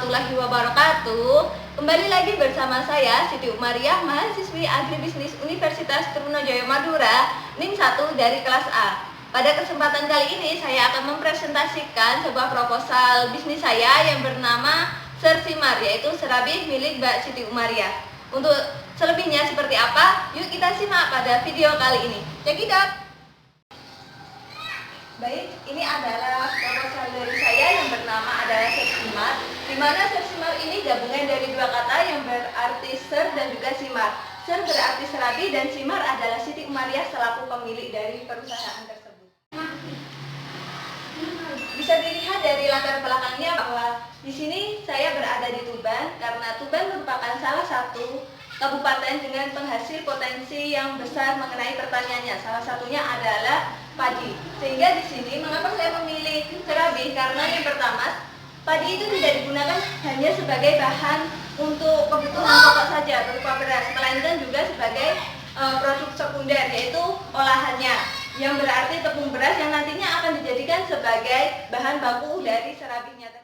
warahmatullahi wabarakatuh. Kembali lagi bersama saya Siti Umariah, mahasiswi Agribisnis Universitas Trunojoyo Madura, NIM 1 dari kelas A. Pada kesempatan kali ini saya akan mempresentasikan sebuah proposal bisnis saya yang bernama Sersimar, yaitu serabi milik Mbak Siti Umariah. Untuk selebihnya seperti apa? Yuk kita simak pada video kali ini. Check it out! Baik, ini adalah proposal dari saya yang bernama adalah Sersimar, di mana Sersimar ini gabungan dari dua kata yang berarti ser dan juga simar. Ser berarti serabi dan simar adalah Siti Umariah selaku pemilik dari perusahaan tersebut. Bisa dilihat dari latar belakangnya bahwa di sini saya berada di Tuban karena Tuban merupakan salah satu kabupaten dengan penghasil potensi yang besar mengenai pertaniannya. Salah satunya adalah padi. Sehingga di sini mengapa saya memilih serabi? Karena yang pertama, padi itu tidak digunakan hanya sebagai bahan untuk kebutuhan pokok saja berupa beras, melainkan juga sebagai produk sekunder, yaitu olahannya, yang berarti tepung beras yang nantinya akan dijadikan sebagai bahan baku dari serabinya tersebut.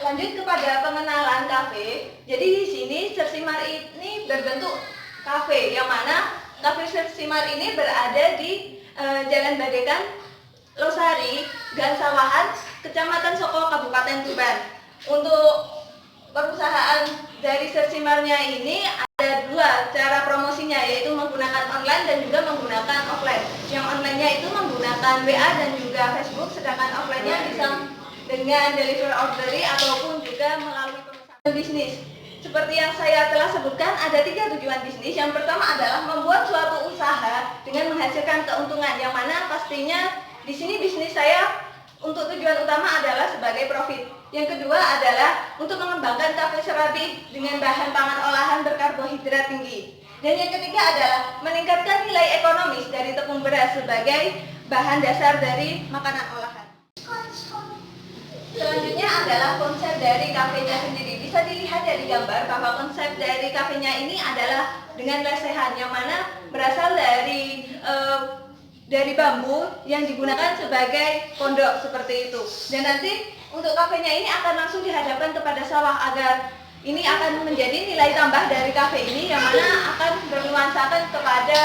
Lanjut kepada pengenalan kafe. Jadi di sini Sersimar ini berbentuk kafe, yang mana kafe Sersimar ini berada di Jalan Badekan, Losari, Gang Sawahan, Kecamatan Soko, Kabupaten Tuban. Untuk perusahaan dari Sersimarnya ini ada dua cara promosinya, yaitu menggunakan online dan juga menggunakan offline. Yang online-nya itu menggunakan WA dan juga Facebook, sedangkan offline-nya bisa dengan delivery ordering ataupun juga melalui pemesanan bisnis. Seperti yang saya telah sebutkan, ada 3 tujuan bisnis. Yang pertama adalah membuat suatu usaha dengan menghasilkan keuntungan, yang mana pastinya di sini bisnis saya untuk tujuan utama adalah sebagai profit. Yang kedua adalah untuk mengembangkan kafe serabi dengan bahan pangan olahan berkarbohidrat tinggi. Dan yang ketiga adalah meningkatkan nilai ekonomis dari tepung beras sebagai bahan dasar dari makanan olahan. Selanjutnya adalah konsep dari kafenya sendiri. Bisa dilihat dari gambar bahwa konsep dari kafenya ini adalah dengan lesehan, yang mana berasal dari bambu yang digunakan sebagai pondok seperti itu. Dan nanti untuk kafenya ini akan langsung dihadapkan kepada sawah agar ini akan menjadi nilai tambah dari kafe ini, yang mana akan bernuansakan kepada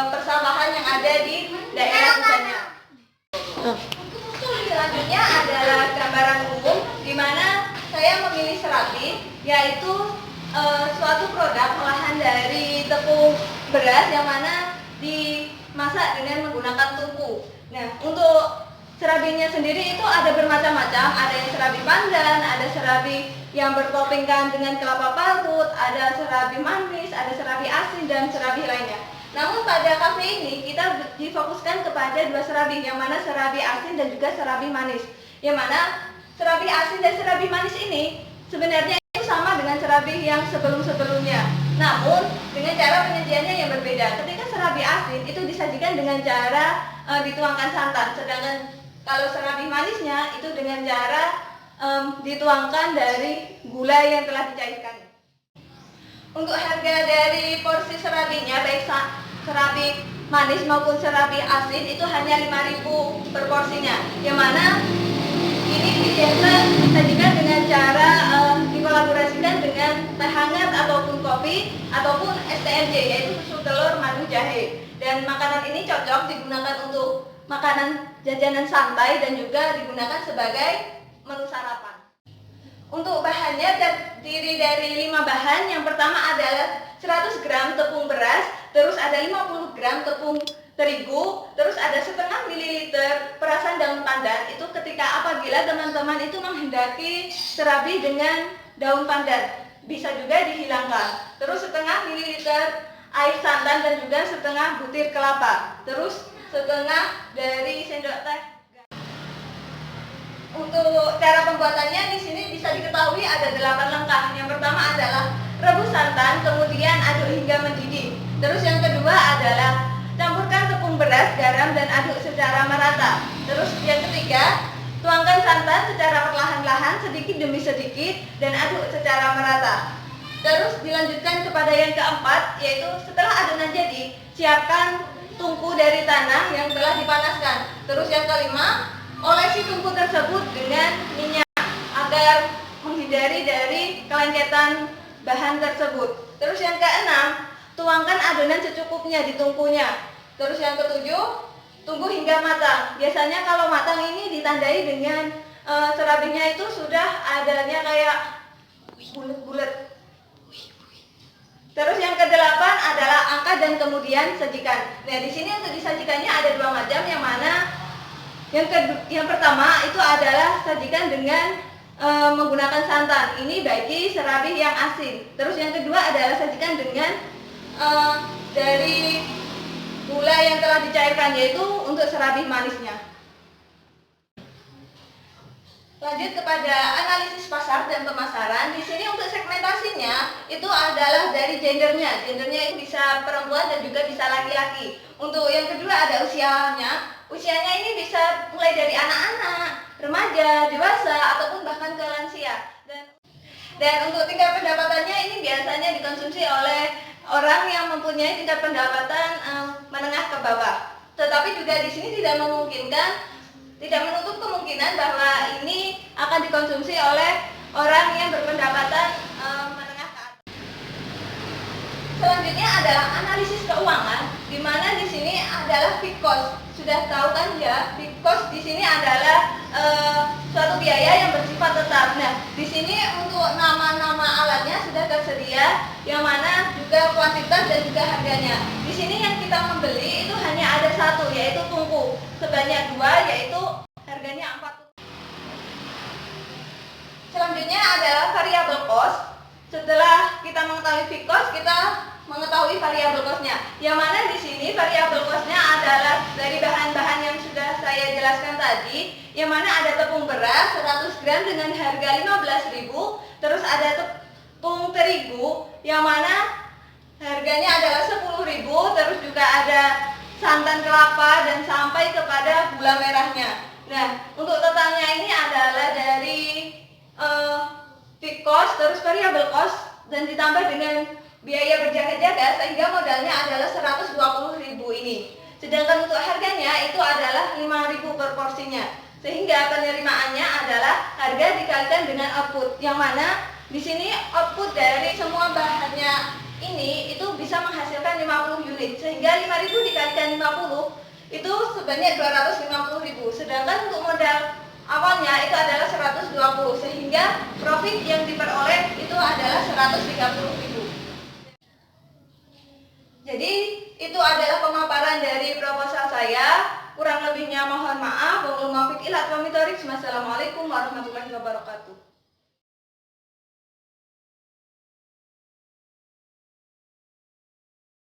persawahan yang ada di daerah Tubannya. Selanjutnya adalah gambaran umum di mana saya memilih serabi, yaitu suatu produk olahan dari tepung beras yang mana dimasak dengan menggunakan tungku. Nah, untuk serabinya sendiri itu ada bermacam-macam, ada yang serabi pandan, ada serabi yang bertoppingkan dengan kelapa parut, ada serabi manis, ada serabi asin, dan serabi lainnya. Namun pada kafe ini kita difokuskan kepada 2 serabi, yang mana serabi asin dan juga serabi manis. Yang mana serabi asin dan serabi manis ini sebenarnya itu sama dengan serabi yang sebelum-sebelumnya. Namun dengan cara penyajiannya yang berbeda. Ketika serabi asin itu disajikan dengan cara dituangkan santan, sedangkan kalau serabi manisnya itu dengan cara dituangkan dari gula yang telah dicairkan. Untuk harga dari porsi serabinya, baik serabi manis maupun serabi asin, itu hanya 5.000 per porsinya. Yang mana ini biasa disajikan dengan cara dikolaborasikan dengan teh hangat ataupun kopi ataupun STMJ, yaitu susu telur madu jahe. Dan makanan ini cocok digunakan untuk makanan jajanan santai dan juga digunakan sebagai menu sarapan. Untuk bahannya terdiri dari 5 bahan. Yang pertama adalah 100 gram tepung beras, terus ada 50 gram tepung terigu, terus ada setengah mililiter perasan daun pandan. Itu ketika apabila teman-teman itu menghendaki serabi dengan daun pandan, bisa juga dihilangkan. Terus setengah mililiter air santan dan juga setengah butir kelapa, terus setengah dari sendok teh. Untuk cara pembuatannya di sini bisa diketahui ada 8 langkah. Yang pertama adalah rebus santan, kemudian aduk hingga mendidih. Terus yang kedua adalah campurkan tepung beras, garam, dan aduk secara merata. Terus yang ketiga, tuangkan santan secara perlahan-lahan sedikit demi sedikit dan aduk secara merata. Terus dilanjutkan kepada yang keempat, yaitu setelah adonan jadi, siapkan tungku dari tanah yang telah dipanaskan. Terus yang kelima, olesi tungku tersebut dengan minyak agar menghindari dari kelengketan bahan tersebut. Terus yang keenam, tuangkan adonan secukupnya di tungkunya. Terus yang ketujuh, tunggu hingga matang. Biasanya kalau matang ini ditandai dengan serabihnya itu sudah adanya kayak bulat-bulat. Terus yang kedelapan adalah angkat dan kemudian sajikan. Nah, di sini untuk disajikannya ada dua macam, yang mana yang pertama itu adalah sajikan dengan menggunakan santan. Ini bagi serabih yang asin. Terus yang kedua adalah sajikan dengan dari gula yang telah dicairkan, yaitu untuk serabih manisnya. Lanjut kepada analisis pasar dan pemasaran. Di sini untuk segmentasinya itu adalah dari gendernya. Gendernya itu bisa perempuan dan juga bisa laki-laki. Untuk yang kedua ada usianya. Usianya ini bisa mulai dari anak-anak, remaja, dewasa, ataupun bahkan ke lansia. Dan untuk tingkat pendapatannya ini biasanya dikonsumsi oleh orang yang mempunyai tingkat pendapatan menengah ke bawah. Tetapi juga di sini tidak menutup kemungkinan bahwa ini akan dikonsumsi oleh orang yang berpendapatan menengah ke atas. Selanjutnya adalah analisis keuangan, di mana di sini adalah fixed cost. Sudah tahu kan ya, fixed cost di sini adalah suatu biaya yang bersifat tetap. Nah, di sini untuk nama-nama alatnya sudah tersedia, yang mana juga kuantitas dan juga harganya. Di sini yang kita membeli itu hanya ada satu, yaitu tungku sebanyak 2, yaitu harganya 40. Selanjutnya adalah variable cost. Setelah kita mengetahui fixed cost, kita mengetahui variable cost-nya. Yang mana di sini variable cost-nya adalah dari bahan-bahan yang sudah saya jelaskan tadi, yang mana ada tepung beras 100 gram dengan harga 15.000, terus ada tepung terigu yang mana harganya adalah 10.000, terus juga ada santan kelapa dan sampai kepada gula merahnya. Nah, untuk totalnya ini adalah dari fixed cost, terus variable cost, dan ditambah dengan biaya berjaga-jaga, sehingga modalnya adalah 120.000 ini. Sedangkan untuk harganya itu adalah 5.000 per porsinya. Sehingga penerimaannya adalah harga dikalikan dengan output, yang mana di sini output dari semua bahannya ini itu bisa menghasilkan 50 unit. Sehingga 5.000 dikalikan 50 itu sebanyak 250.000. Sedangkan untuk modal awalnya itu adalah 120, sehingga profit yang diperoleh itu adalah 130.000. Jadi itu adalah pemaparan dari proposal saya. Kurang lebihnya mohon maaf. Wassalamualaikum warahmatullahi wabarakatuh.